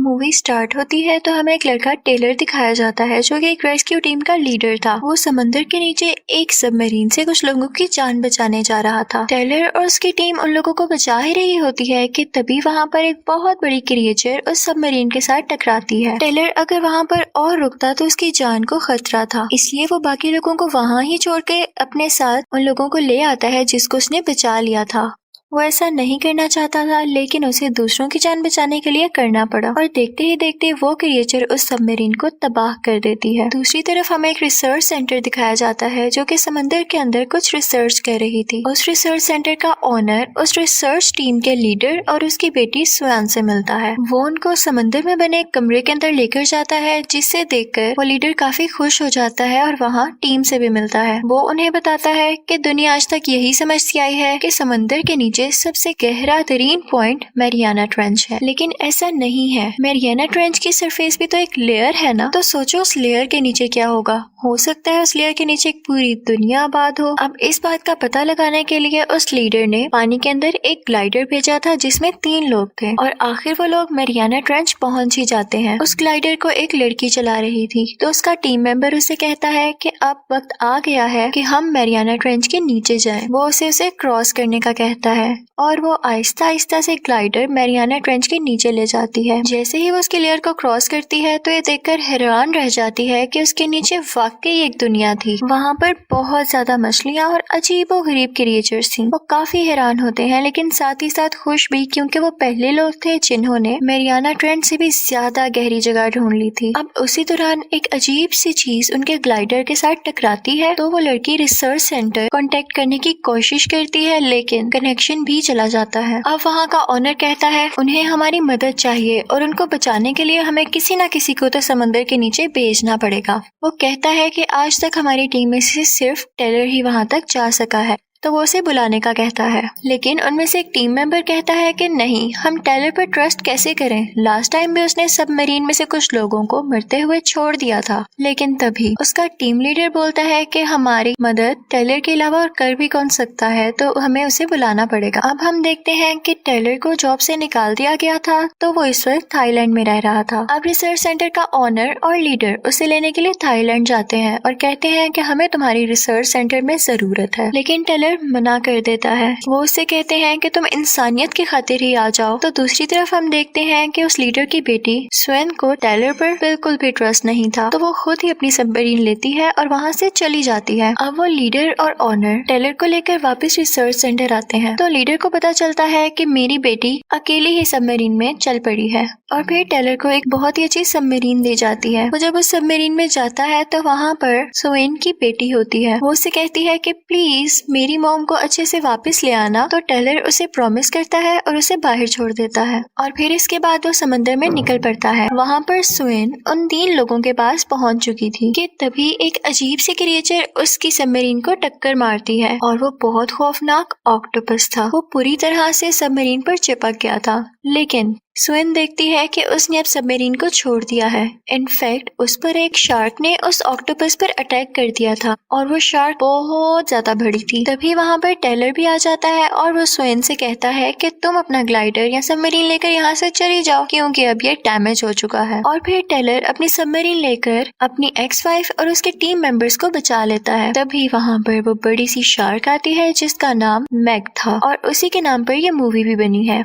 Movie start होती है तो हमें एक लड़का टेलर दिखाया जाता है जो कि एक रेस्क्यू टीम का लीडर था। वो समंदर के नीचे एक सबमरीन से कुछ लोगों की जान बचाने जा रहा था। टेलर और उसकी टीम उन लोगों को बचा ही रही होती है कि तभी वहाँ पर एक बहुत बड़ी क्रिएचर उस सबमरीन के साथ टकराती है। टेलर अगर वहाँ पर और रुकता तो उसकी जान को खतरा था, इसलिए वो बाकी लोगों को वहाँ ही छोड़ के अपने साथ उन लोगों को ले आता है जिसको उसने बचा लिया था। वो ऐसा नहीं करना चाहता था लेकिन उसे दूसरों की जान बचाने के लिए करना पड़ा और देखते ही देखते वो क्रिएचर उस सबमरीन को तबाह कर देती है। दूसरी तरफ हमें एक रिसर्च सेंटर दिखाया जाता है जो कि समंदर के अंदर कुछ रिसर्च कर रही थी। उस रिसर्च सेंटर का ओनर उस रिसर्च टीम के लीडर और उसकी बेटी स्वान से मिलता है। वो उनको समंदर में बने एक कमरे के अंदर लेकर जाता है जिसे देखकर वो लीडर काफी खुश हो जाता है और वहाँ टीम से भी मिलता है। वो उन्हें बताता है कि दुनिया आज तक यही समझती आई है कि समंदर के नीचे सबसे गहरा तरीन पॉइंट मैरियाना ट्रेंच है, लेकिन ऐसा नहीं है। मैरियाना ट्रेंच की सरफेस भी तो एक लेयर है ना, तो सोचो उस लेयर के नीचे क्या होगा। हो सकता है उस लेयर के नीचे एक पूरी दुनिया आबाद हो। अब इस बात का पता लगाने के लिए उस लीडर ने पानी के अंदर एक ग्लाइडर भेजा था जिसमें 3 लोग थे और आखिर वो लोग मैरियाना ट्रेंच पहुंच ही जाते हैं। उस ग्लाइडर को एक लड़की चला रही थी तो उसका टीम मेंबर उसे कहता है कि अब वक्त आ गया है कि हम मैरियाना ट्रेंच के नीचे जाएं। वो उसे क्रॉस करने का कहता है और वो आहिस्ता आहिस्ता से ग्लाइडर मैरियाना ट्रेंच के नीचे ले जाती है। जैसे ही वो उसके लेयर को क्रॉस करती है तो ये देखकर हैरान रह जाती है कि उसके नीचे वाकई एक दुनिया थी। वहाँ पर बहुत ज्यादा मछलियाँ और अजीबो गरीब क्रिएचर्स थी। वो काफी हैरान होते हैं लेकिन साथ ही साथ खुश भी, क्योंकि वो पहले लोग थे जिन्होंने मैरियाना ट्रेंच से भी ज्यादा गहरी जगह ढूंढ ली थी। अब उसी दौरान एक अजीब सी चीज उनके ग्लाइडर के साथ टकराती है तो वो लड़की रिसर्च सेंटर कांटेक्ट करने की कोशिश करती है लेकिन कनेक्शन भी चला जाता है। अब वहाँ का ओनर कहता है उन्हें हमारी मदद चाहिए और उनको बचाने के लिए हमें किसी न किसी को तो समंदर के नीचे भेजना पड़ेगा। वो कहता है कि आज तक हमारी टीम में से सिर्फ टेलर ही वहाँ तक जा सका है, तो वो उसे बुलाने का कहता है। लेकिन उनमें से एक टीम मेंबर कहता है कि नहीं, हम टेलर पर ट्रस्ट कैसे करें, लास्ट टाइम भी उसने सबमरीन में से कुछ लोगों को मरते हुए छोड़ दिया था। लेकिन तभी उसका टीम लीडर बोलता है कि हमारी मदद टेलर के अलावा और कर भी कौन सकता है, तो हमें उसे बुलाना पड़ेगा। अब हम देखते हैं कि टेलर को जॉब से निकाल दिया गया था तो वो इस वक्त थाईलैंड में रह रहा था। अब रिसर्च सेंटर का ओनर और लीडर उसे लेने के लिए थाईलैंड जाते हैं और कहते हैं कि हमें तुम्हारी रिसर्च सेंटर में जरूरत है, लेकिन टेलर मना कर देता है। वो उससे कहते हैं कि तुम इंसानियत की खातिर ही आ जाओ। तो दूसरी तरफ हम देखते हैं कि उस लीडर की बेटी स्वेन को टेलर पर बिल्कुल भी ट्रस्ट नहीं था, तो वो खुद ही अपनी सबमरीन लेती है और वहाँ से चली जाती है। अब वो लीडर और ऑनर टेलर को लेकर वापस रिसर्च सेंटर आते हैं तो लीडर को पता चलता है कि मेरी बेटी अकेली ही सबमरीन में चल पड़ी है और फिर टेलर को एक बहुत ही अच्छी सबमरीन दी जाती है। वो जब उस सबमरीन में जाता है तो वहाँ पर स्वेन की बेटी होती है। वो उससे कहती है कि प्लीज मेरी मॉम को अच्छे से वापस ले आना, तो टेलर उसे प्रॉमिस करता है और उसे बाहर छोड़ देता है और फिर इसके बाद वो समंदर में निकल पड़ता है। वहाँ पर स्वेन उन 3 लोगों के पास पहुँच चुकी थी कि तभी एक अजीब सी क्रिएचर उसकी सबमरीन को टक्कर मारती है और वो बहुत खौफनाक ऑक्टोपस था। वो पूरी तरह से सबमरीन पर चिपक गया था, लेकिन स्वेन देखती है कि उसने अब सबमरीन को छोड़ दिया है। इनफैक्ट उस पर एक शार्क ने उस ऑक्टोपस पर अटैक कर दिया था और वो शार्क बहुत ज्यादा बड़ी थी। तभी वहाँ पर टेलर भी आ जाता है और वो स्वेन से कहता है कि तुम अपना ग्लाइडर या सबमरीन लेकर यहाँ से चली जाओ क्योंकि अब ये डैमेज हो चुका है। और फिर टेलर अपनी सबमरीन लेकर अपनी एक्स वाइफ और उसके टीम मेंबर्स को बचा लेता है। तभी वहाँ पर वो बड़ी सी शार्क आती है जिसका नाम मैग था और उसी के नाम पर ये मूवी भी बनी है।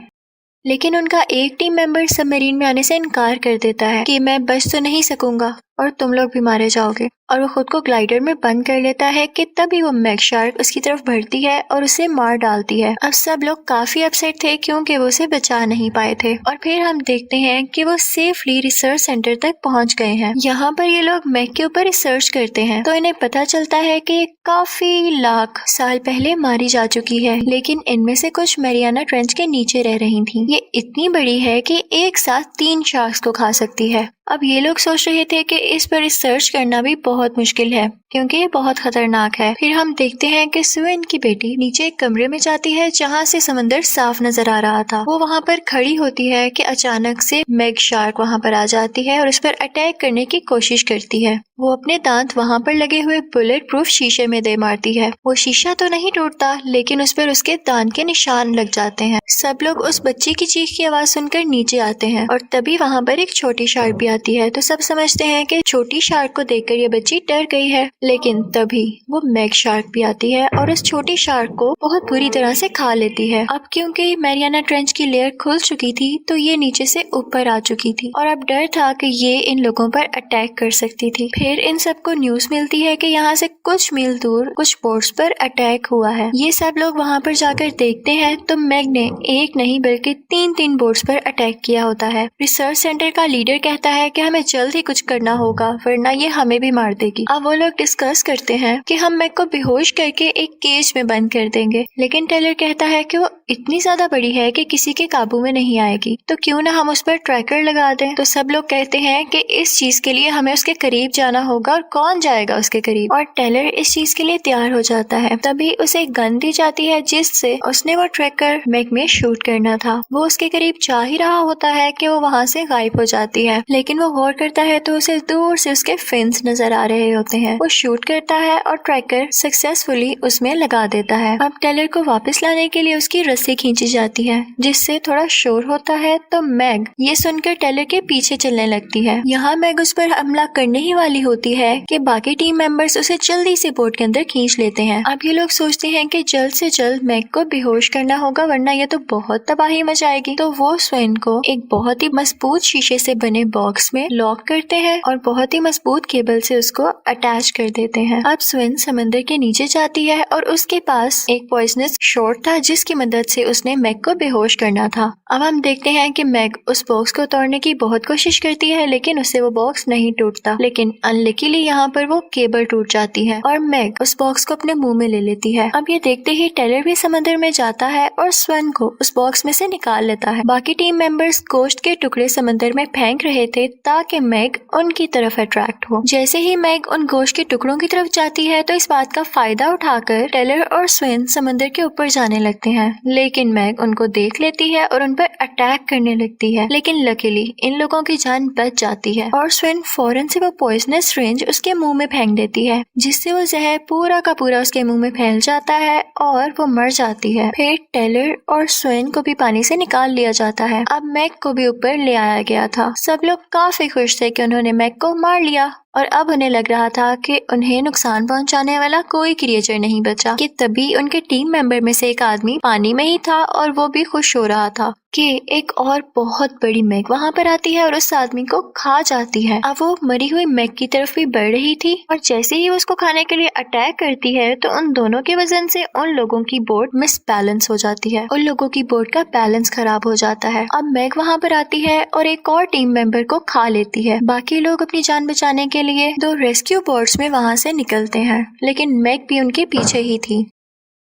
लेकिन उनका एक टीम मेंबर सबमरीन में आने से इनकार कर देता है कि मैं बच तो नहीं सकूंगा और तुम लोग भी मारे जाओगे, और वो खुद को ग्लाइडर में बंद कर लेता है कि तभी वो मैग शार्क उसकी तरफ बढ़ती है और उसे मार डालती है। अब सब लोग काफी अपसेट थे क्योंकि वो उसे बचा नहीं पाए थे और फिर हम देखते हैं कि वो सेफली रिसर्च सेंटर तक पहुंच गए हैं। यहाँ पर ये लोग मैग के ऊपर रिसर्च करते हैं तो इन्हें पता चलता है कि ये काफी लाख साल पहले मारी जा चुकी है, लेकिन इनमें से कुछ मैरियाना ट्रेंच के नीचे रह रही थी। ये इतनी बड़ी है कि एक साथ 3 शार्क्स को खा सकती है। अब ये लोग सोच रहे थे कि इस पर रिसर्च करना भी बहुत मुश्किल है क्योंकि ये बहुत खतरनाक है। फिर हम देखते हैं कि स्वेन की बेटी नीचे एक कमरे में जाती है जहाँ से समंदर साफ नजर आ रहा था। वो वहाँ पर खड़ी होती है कि अचानक से मैग शार्क वहाँ पर आ जाती है और उस पर अटैक करने की कोशिश करती है। वो अपने दांत वहाँ पर लगे हुए बुलेट प्रूफ शीशे में दे मारती है। वो शीशा तो नहीं टूटता, लेकिन उस पर उसके दांत के निशान लग जाते हैं। सब लोग उस बच्ची की चीख की आवाज सुनकर नीचे आते हैं और तभी वहाँ पर एक छोटी शार्क भी आती है। तो सब समझते हैं कि छोटी शार्क को देखकर ये बच्ची डर गई है, लेकिन तभी वो मैग शार्क भी आती है और उस छोटी शार्क को बहुत बुरी तरह से खा लेती है। अब क्योंकि मैरियाना ट्रेंच की लेयर खुल चुकी थी, तो ये नीचे से ऊपर आ चुकी थी और अब डर था कि ये इन लोगों पर अटैक कर सकती थी। फिर इन सबको न्यूज मिलती है कि यहाँ से कुछ मील दूर कुछ बोट्स पर अटैक हुआ है। ये सब लोग वहाँ पर जाकर देखते हैं तो मैग ने एक नहीं बल्कि तीन बोट्स पर अटैक किया होता है। रिसर्च सेंटर का लीडर कहता है कि हमें जल्द ही कुछ करना होगा, वरना ये हमें भी मार देगी। अब वो लोग डिस्कस करते हैं कि हम मैग को बेहोश करके एक केज में बंद कर देंगे, लेकिन टेलर कहता है कि वो इतनी ज्यादा बड़ी है कि किसी के काबू में नहीं आएगी, तो क्यों ना हम उस पर ट्रैकर लगा दें। तो सब लोग कहते हैं कि इस चीज के लिए हमें उसके करीब जाना होगा, और कौन जाएगा उसके करीब। और टेलर इस चीज के लिए तैयार हो जाता है। तभी उसे गन दी जाती है जिससे उसने वो ट्रैकर मैग में शूट करना था। वो उसके करीब जा ही रहा होता है कि वो वहाँ से गायब हो जाती है, लेकिन वो गौर करता है तो उसे दूर से उसके फिन्स नजर आ रहे होते हैं। वो शूट करता है और ट्रैकर सक्सेसफुली उसमें लगा देता है। अब टेलर को वापस लाने के लिए उसकी रस्सी खींची जाती है, जिससे थोड़ा शोर होता है। तो मैग ये सुनकर टेलर के पीछे चलने लगती है। यहाँ मैग उस पर हमला करने ही वाली होती है कि बाकी टीम मेंबर्स उसे जल्दी से बोट के अंदर खींच लेते हैं। अब ये लोग सोचते हैं कि जल्द से जल्द मैग को बेहोश करना होगा, वरना ये तो बहुत तबाही मचाएगी। तो वो स्वेन को एक बहुत ही मजबूत शीशे से बने बॉक्स में लॉक करते हैं और बहुत ही मजबूत केबल से उसको अटैच कर देते हैं। अब स्वेन समंदर के नीचे जाती है और उसके पास एक पॉइजनस शॉट था, जिसकी मदद से उसने मैग को बेहोश करना था। अब हम देखते हैं कि मैग उस बॉक्स को तोड़ने की बहुत कोशिश करती है, लेकिन उससे वो बॉक्स नहीं टूटता। लेकिन अनलकीली यहाँ पर वो केबल टूट जाती है और मैग उस बॉक्स को अपने मुंह में ले लेती है। अब ये देखते ही टेलर भी समंदर में जाता है और स्वेन को उस बॉक्स में से निकाल लेता है। बाकी टीम मेंबर्स गोश्त के टुकड़े समंदर में फेंक रहे थे ताकि मैग उनकी तरफ अट्रैक्ट हो। जैसे ही मैग उन गोश्त के टुकड़ों की तरफ जाती है तो इस बात का फायदा उठाकर टेलर और स्वेन समंदर के ऊपर जाने लगते हैं, लेकिन मैग उनको देख लेती है और उन पर अटैक करने लगती है। लेकिन लकीली इन लोगों की जान बच जाती है और स्वेन फौरन से वो पॉइजनस सिरिंज उसके मुंह में फेंक देती है, जिससे वो जहर पूरा का पूरा उसके मुंह में फैल जाता है और वो मर जाती है। फिर टेलर और स्वेन को भी पानी से निकाल लिया जाता है। अब मैग को भी ऊपर ले आया गया था। सब लोग काफी खुश थे कि उन्होंने मैग को मार लिया और अब उन्हें लग रहा था कि उन्हें नुकसान पहुंचाने वाला कोई क्रिएचर नहीं बचा। कि तभी उनके टीम मेंबर में से एक आदमी पानी में ही था और वो भी खुश हो रहा था कि एक और बहुत बड़ी मैग वहां पर आती है और उस आदमी को खा जाती है। अब वो मरी हुई मैग की तरफ भी बढ़ रही थी और जैसे ही उसको खाने के लिए अटैक करती है तो उन दोनों के वजन से उन लोगों की बोट मिसबैलेंस हो जाती है। उन लोगों की बोट का बैलेंस खराब हो जाता है। अब मैग वहां पर आती है और एक और टीम मेंबर को खा लेती है। बाकी लोग अपनी जान बचाने के लिए दो रेस्क्यू बोट्स में वहां से निकलते हैं, लेकिन मैग भी उनके पीछे ही थी।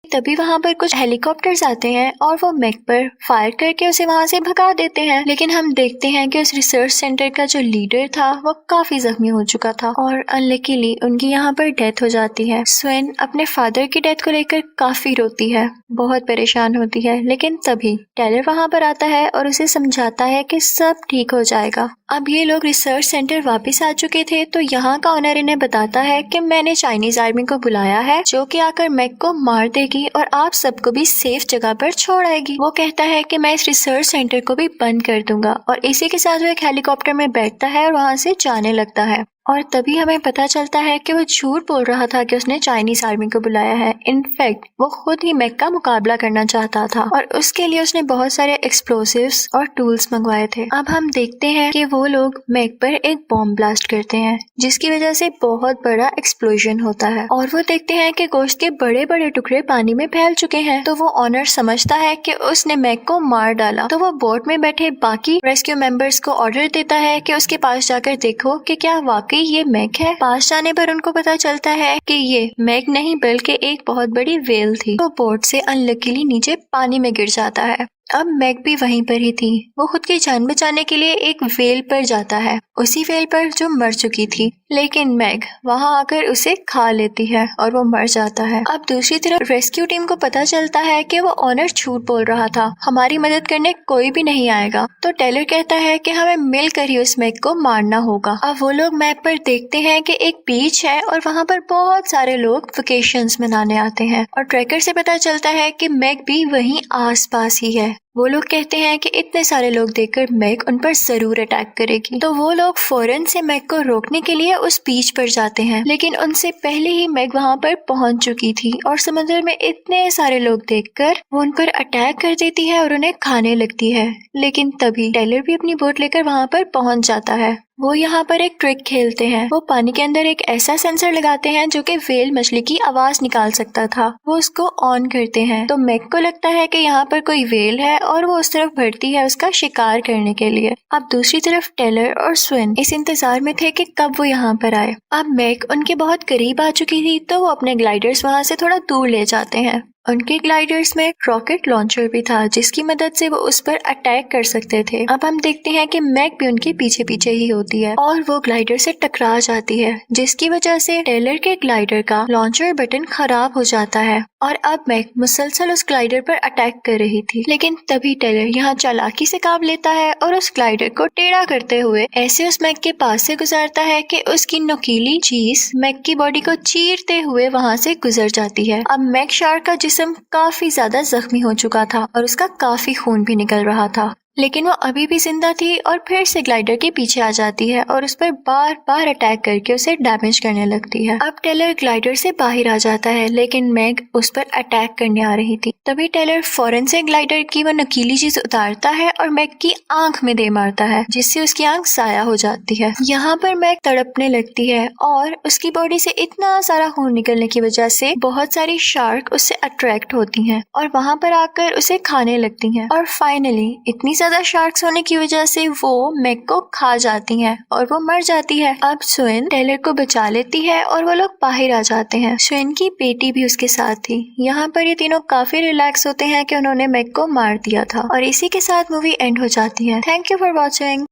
तभी वहां पर कुछ हेलीकॉप्टर्स आते हैं और वो मैग पर फायर करके उसे वहां से भगा देते हैं। लेकिन हम देखते हैं कि उस रिसर्च सेंटर का जो लीडर था वो काफी जख्मी हो चुका था और अनलकीली उनकी यहाँ पर डेथ हो जाती है। स्वेन अपने फादर की डेथ को लेकर काफी रोती है, बहुत परेशान होती है। लेकिन तभी टेलर वहां पर आता है और उसे समझाता है कि सब ठीक हो जाएगा। अब ये लोग रिसर्च सेंटर वापस आ चुके थे तो यहाँ का ओनर इन्हें बताता है कि मैंने चाइनीज आर्मी को बुलाया है जो कि आकर मैग को मार देगी और आप सबको भी सेफ जगह पर छोड़ आएगी। वो कहता है कि मैं इस रिसर्च सेंटर को भी बंद कर दूंगा और इसी के साथ वो एक हेलीकॉप्टर में बैठता है और वहाँ से जाने लगता है। और तभी हमें पता चलता है कि वो झूठ बोल रहा था कि उसने चाइनीज आर्मी को बुलाया है। इनफैक्ट वो खुद ही मैग का मुकाबला करना चाहता था और उसके लिए उसने बहुत सारे एक्सप्लोसिव्स और टूल्स मंगवाए थे। अब हम देखते हैं कि वो लोग मैग पर एक बॉम्ब ब्लास्ट करते हैं जिसकी वजह से बहुत बड़ा एक्सप्लोजन होता है और वो देखते हैं कि गोश्त के बड़े बड़े टुकड़े पानी में फैल चुके हैं। तो वो ऑनर समझता है कि उसने मैग को मार डाला, तो वो बोट में बैठे बाकी रेस्क्यू मेंबर्स को ऑर्डर देता है कि उसके पास जाकर देखो कि क्या वाकई ये मैग है। पास जाने पर उनको पता चलता है कि ये मैग नहीं बल्कि एक बहुत बड़ी व्हेल थी। तो बोट से अनलकीली नीचे पानी में गिर जाता है अब मैग भी वहीं पर ही थी। वो खुद की जान बचाने के लिए एक व्हेल पर जाता है, उसी व्हेल पर जो मर चुकी थी, लेकिन मैग वहां आकर उसे खा लेती है और वो मर जाता है। अब दूसरी तरफ रेस्क्यू टीम को पता चलता है कि वो ऑनर झूठ बोल रहा था, हमारी मदद करने कोई भी नहीं आएगा। तो टेलर कहता है कि हमें मिलकर ही उस मैग को मारना होगा। अब वो लोग मैप पर देखते हैं कि एक बीच है और वहाँ पर बहुत सारे लोग वेकेशंस मनाने आते हैं, और ट्रैकर से पता चलता है कि मैग भी वहीं आसपास ही है। वो लोग कहते हैं कि इतने सारे लोग देखकर मैग उन पर जरूर अटैक करेगी, तो वो लोग फौरन से मैग को रोकने के लिए उस बीच पर जाते हैं, लेकिन उनसे पहले ही मैग वहां पर पहुंच चुकी थी और समुद्र में इतने सारे लोग देखकर वो उन पर अटैक कर देती है और उन्हें खाने लगती है। लेकिन तभी टेलर भी अपनी बोट लेकर वहां पर पहुंच जाता है। वो यहाँ पर एक ट्रिक खेलते हैं। वो पानी के अंदर एक ऐसा सेंसर लगाते हैं जो कि व्हेल मछली की आवाज निकाल सकता था। वो उसको ऑन करते हैं तो मैग को लगता है कि यहाँ पर कोई व्हेल है और वो उस तरफ बढ़ती है उसका शिकार करने के लिए। अब दूसरी तरफ टेलर और स्विन इस इंतजार में थे कि कब वो यहाँ पर आए। अब मैग उनके बहुत करीब आ चुकी थी तो वो अपने ग्लाइडर्स वहाँ से थोड़ा दूर ले जाते हैं। उनके ग्लाइडर्स में रॉकेट लॉन्चर भी था जिसकी मदद से वो उस पर अटैक कर सकते थे। अब हम देखते हैं कि मैग भी उनके पीछे पीछे ही होती है और वो ग्लाइडर से टकरा जाती है, जिसकी वजह से टेलर के ग्लाइडर का लॉन्चर बटन खराब हो जाता है और अब मैग मुसलसल उस ग्लाइडर पर अटैक कर रही थी। लेकिन तभी टेलर यहाँ चालाकी से काम लेता है और उस ग्लाइडर को टेढ़ा करते हुए ऐसे उस मैग के पास से गुजरता है कि उसकी नुकीली चीज मैग की बॉडी को चीरते हुए वहाँ से गुजर जाती है। अब मैग शार्क का जिस्म काफी ज्यादा जख्मी हो चुका था और उसका काफी खून भी निकल रहा था, लेकिन वो अभी भी जिंदा थी और फिर से ग्लाइडर के पीछे आ जाती है और उस पर बार बार अटैक करके उसे डैमेज करने लगती है। अब टेलर ग्लाइडर से बाहर आ जाता है लेकिन मैग उस पर अटैक करने आ रही थी। तभी टेलर फौरन से ग्लाइडर की वो नुकीली चीज उतारता है और मैग की आंख में दे मारता है, जिससे उसकी आंख साया हो जाती है। यहाँ पर मैग तड़पने लगती है और उसकी बॉडी से इतना सारा खून निकलने की वजह से बहुत सारी शार्क उससे अट्रैक्ट होती हैं और वहां पर आकर उसे खाने लगती हैं। और फाइनली इतनी ज्यादा शार्क्स होने की वजह से वो मैग को खा जाती हैं और वो मर जाती है। अब स्विन टेलर को बचा लेती है और वो लोग बाहर आ जाते हैं। स्विन की बेटी भी उसके साथ थी। यहाँ पर ये तीनों काफी रिलैक्स होते हैं कि उन्होंने मैग को मार दिया था और इसी के साथ मूवी एंड हो जाती है। Thank you for watching.